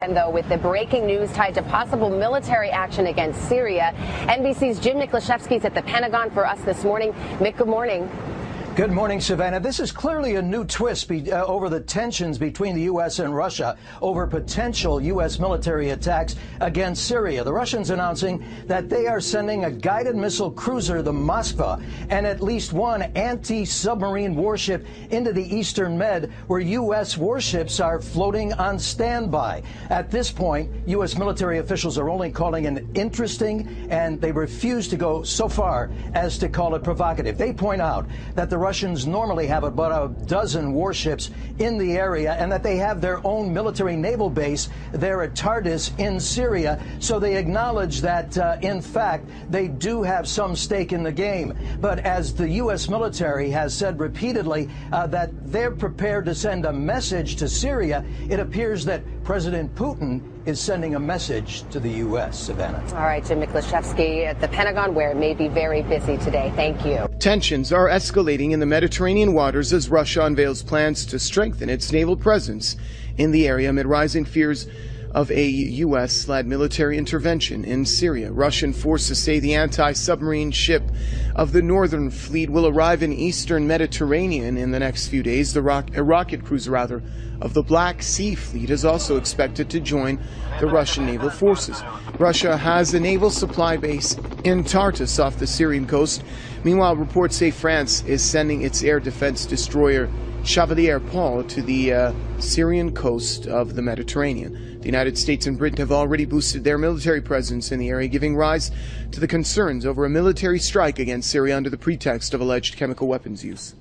And though with the breaking news tied to possible military action against Syria, NBC's Jim Niklashevsky is at the Pentagon for us this morning. Mick, good morning. Good morning, Savannah. This is clearly a new twist over the tensions between the U.S. and Russia over potential U.S. military attacks against Syria. The Russians announcing that they are sending a guided missile cruiser, the Moskva, and at least one anti-submarine warship into the Eastern Med, where U.S. warships are floating on standby. At this point, U.S. military officials are only calling it interesting, and they refuse to go so far as to call it provocative. They point out that the Russians normally have about a dozen warships in the area and that they have their own military naval base there at Tartus in Syria. So they acknowledge that, in fact, they do have some stake in the game. But as the U.S. military has said repeatedly that they're prepared to send a message to Syria, it appears that President Putin is sending a message to the U.S. Savannah. All right, Jim Niklashevsky at the Pentagon, where it may be very busy today. Thank you. Tensions are escalating in the Mediterranean waters as Russia unveils plans to strengthen its naval presence in the area amid rising fears of a U.S.-led military intervention in Syria. Russian forces say the anti-submarine ship of the Northern Fleet will arrive in eastern Mediterranean in the next few days. A rocket cruiser, of the Black Sea Fleet is also expected to join the Russian naval forces. Russia has a naval supply base in Tartus off the Syrian coast. Meanwhile, reports say France is sending its air defense destroyer Chevalier Paul to the Syrian coast of the Mediterranean. The United States and Britain have already boosted their military presence in the area, giving rise to the concerns over a military strike against Syria under the pretext of alleged chemical weapons use.